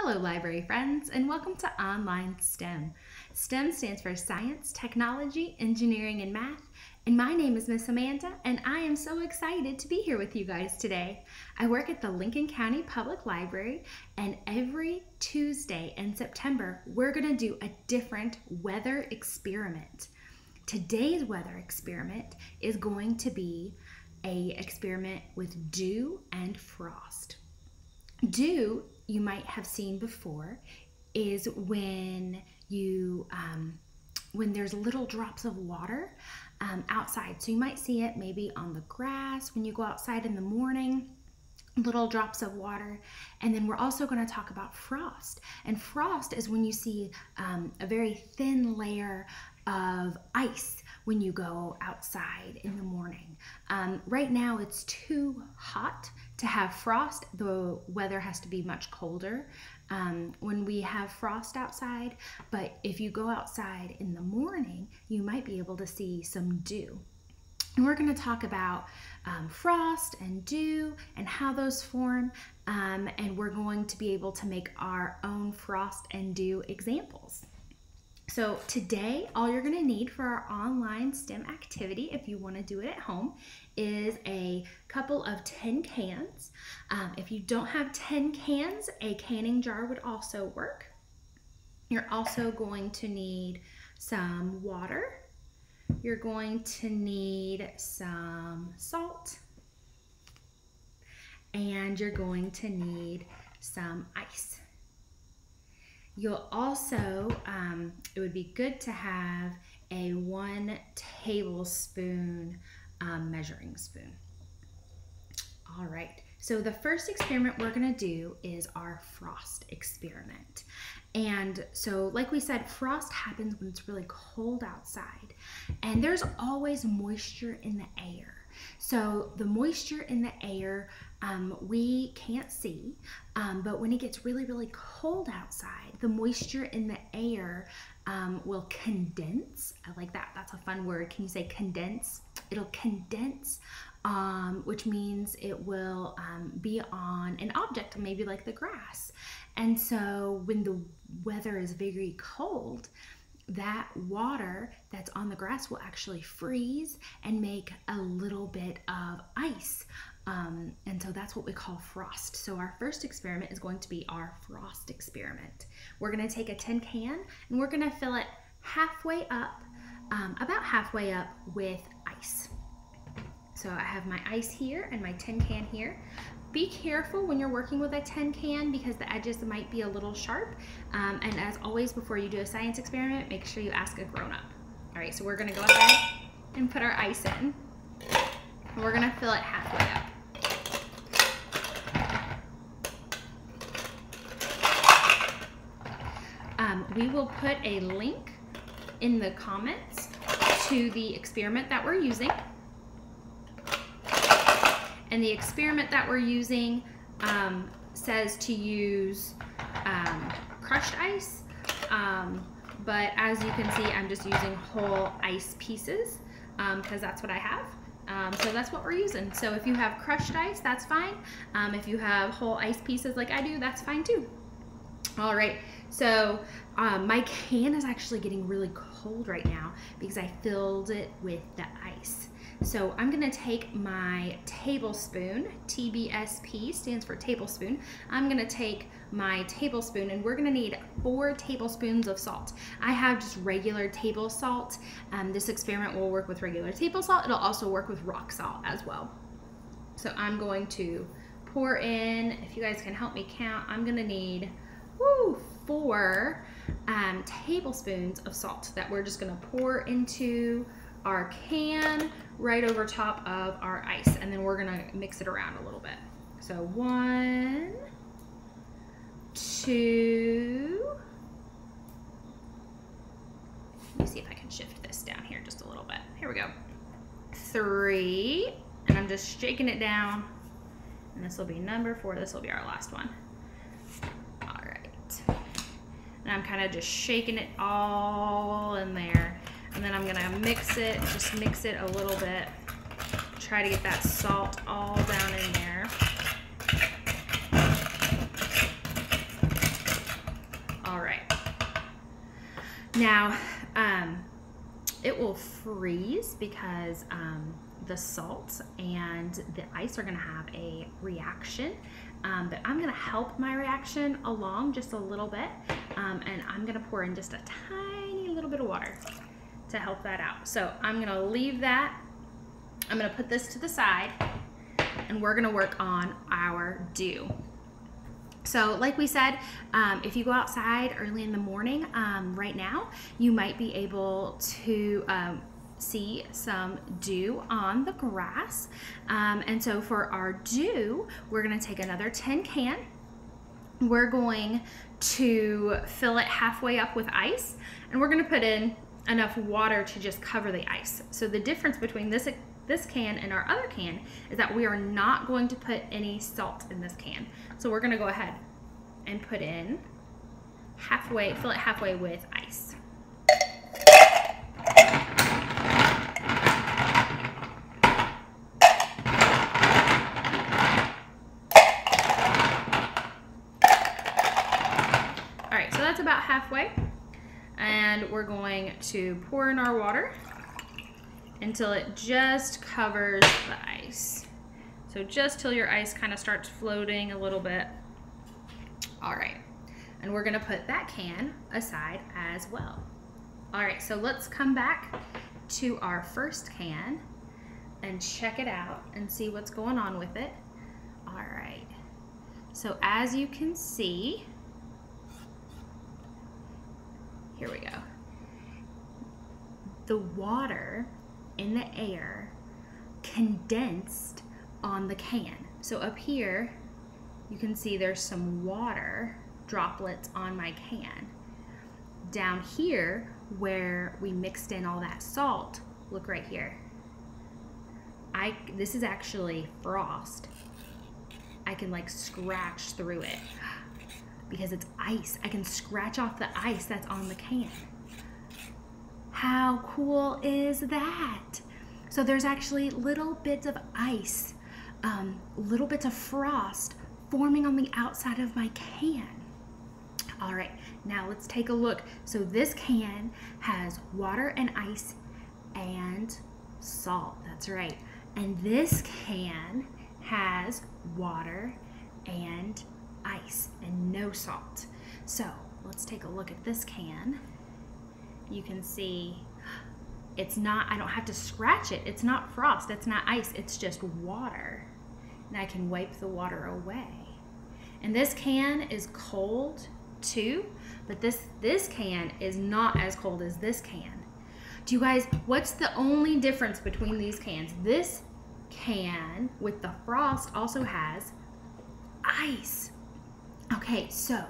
Hello, library friends, and welcome to Onlne STEM. STEM stands for Science, Technology, Engineering, and Math. And my name is Miss Amanda, and I am so excited to be here with you guys today. I work at the Lincoln County Public Library, and every Tuesday in September, we're going to do a different weather experiment. Today's weather experiment is going to be an experiment with dew and frost. Dew, you might have seen before, is when there's little drops of water outside. So you might see it maybe on the grass when you go outside in the morning, little drops of water. And then we're also going to talk about frost. And frost is when you see a very thin layer of ice when you go outside in the morning. Right now it's too hot to have frost. The weather has to be much colder when we have frost outside, but if you go outside in the morning, you might be able to see some dew. And we're going to talk about frost and dew and how those form, and we're going to be able to make our own frost and dew examples. So today, all you're going to need for our online STEM activity, if you want to do it at home, is a couple of tin cans. If you don't have 10 cans, a canning jar would also work. You're also going to need some water. You're going to need some salt. And you're going to need some ice. You'll also, it would be good to have a 1 tablespoon measuring spoon. All right, so the first experiment we're gonna do is our frost experiment. And so like we said, frost happens when it's really cold outside, and there's always moisture in the air. So the moisture in the air we can't see, but when it gets really, really cold outside, the moisture in the air will condense. I like that. That's a fun word. Can you say condense? It'll condense, which means it will be on an object, maybe like the grass. And so when the weather is very cold, that water that's on the grass will actually freeze and make a little bit of ice. And so that's what we call frost. So our first experiment is going to be our frost experiment. We're going to take a tin can and we're going to fill it halfway up, about halfway up with ice. So I have my ice here and my tin can here. Be careful when you're working with a tin can because the edges might be a little sharp. And as always, before you do a science experiment, make sure you ask a grown-up. All right, so we're gonna go ahead and put our ice in. And we're gonna fill it halfway up. We will put a link in the comments to the experiment that we're using. And the experiment that we're using says to use crushed ice, but as you can see, I'm just using whole ice pieces because that's what I have. So that's what we're using. So if you have crushed ice, that's fine. If you have whole ice pieces like I do, that's fine too. All right, so my can is actually getting really cold right now because I filled it with the ice. So I'm gonna take my tablespoon, TBSP stands for tablespoon. I'm gonna take my tablespoon and we're gonna need 4 tablespoons of salt. I have just regular table salt. This experiment will work with regular table salt. It'll also work with rock salt as well. So I'm going to pour in, if you guys can help me count, I'm gonna need 4 tablespoons of salt that we're just gonna pour into our can right over top of our ice, and then we're gonna mix it around a little bit. So 1, 2, let me see if I can shift this down here just a little bit. Here we go. 3, and I'm just shaking it down, and this will be number 4. This will be our last one. All right, and I'm kind of just shaking it all in there. And then I'm gonna mix it, just mix it a little bit. Try to get that salt all down in there. Now, it will freeze because the salt and the ice are gonna have a reaction, but I'm gonna help my reaction along just a little bit, and I'm gonna pour in just a tiny little bit of water to help that out. So I'm gonna leave that. I'm gonna put this to the side, and we're gonna work on our dough. So like we said, if you go outside early in the morning, right now, you might be able to see some dew on the grass. And so for our dew, we're gonna take another tin can. We're going to fill it halfway up with ice, and we're gonna put in enough water to just cover the ice. So the difference between this can and our other can is that we are not going to put any salt in this can. So we're gonna go ahead and put in halfway, fill it halfway with ice. All right, so that's about halfway. And we're going to pour in our water until it just covers the ice. So just till your ice kind of starts floating a little bit. All right, and we're gonna put that can aside as well. All right, so let's come back to our first can and check it out and see what's going on with it. All right, so as you can see, here we go. The water in the air condensed on the can. So up here, you can see there's some water droplets on my can. Down here, where we mixed in all that salt, look right here. This is actually frost. I can like scratch through it because it's ice. I can scratch off the ice that's on the can. How cool is that? So there's actually little bits of ice, little bits of frost forming on the outside of my can. All right, now let's take a look. So this can has water and ice and salt, that's right. And this can has water and ice and no salt. So let's take a look at this can. You can see it's not, I don't have to scratch it. It's not frost, it's not ice, it's just water. And I can wipe the water away. And this can is cold too, but this can is not as cold as this can. Do you guys, what's the only difference between these cans? This can with the frost also has ice. Okay, so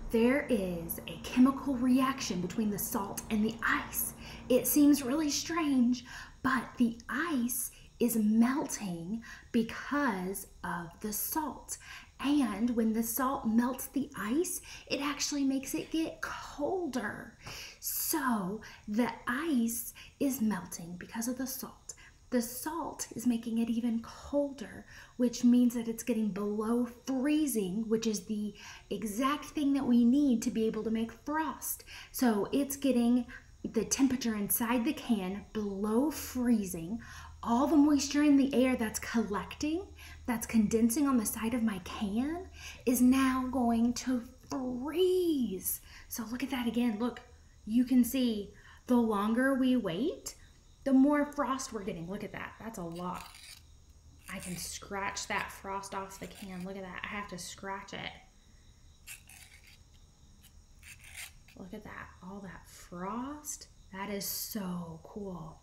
there is a chemical reaction between the salt and the ice. It seems really strange, but the ice is melting because of the salt. And when the salt melts the ice, it actually makes it get colder. So the ice is melting because of the salt. The salt is making it even colder, which means that it's getting below freezing, which is the exact thing that we need to be able to make frost. So it's getting the temperature inside the can below freezing. All the moisture in the air that's collecting, that's condensing on the side of my can, is now going to freeze. So look at that again. Look, you can see the longer we wait, the more frost we're getting. Look at that. That's a lot. I can scratch that frost off the can. Look at that. I have to scratch it. Look at that. All that frost. That is so cool.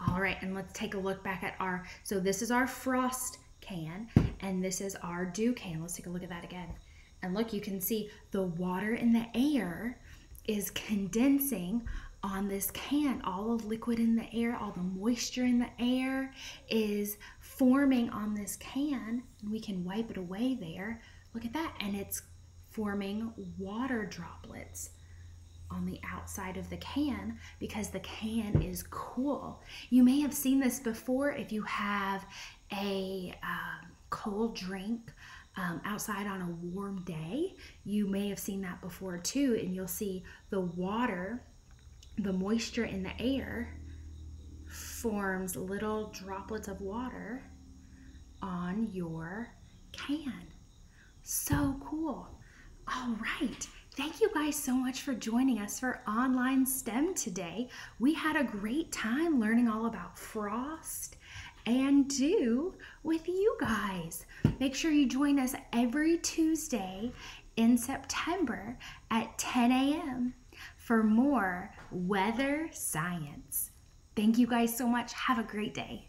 All right, and let's take a look back at our, so this is our frost can, and this is our dew can. Let's take a look at that again. And look, you can see the water in the air is condensing on this can. All the liquid in the air, all the moisture in the air is forming on this can, and we can wipe it away there. Look at that, and it's forming water droplets on the outside of the can because the can is cool. You may have seen this before if you have a cold drink outside on a warm day, you may have seen that before too, and you'll see the water, the moisture in the air forms little droplets of water on your can. So cool. All right. Thank you guys so much for joining us for Online STEM today. We had a great time learning all about frost and dew with you guys. Make sure you join us every Tuesday in September at 10 a.m. for more weather science. Thank you guys so much. Have a great day.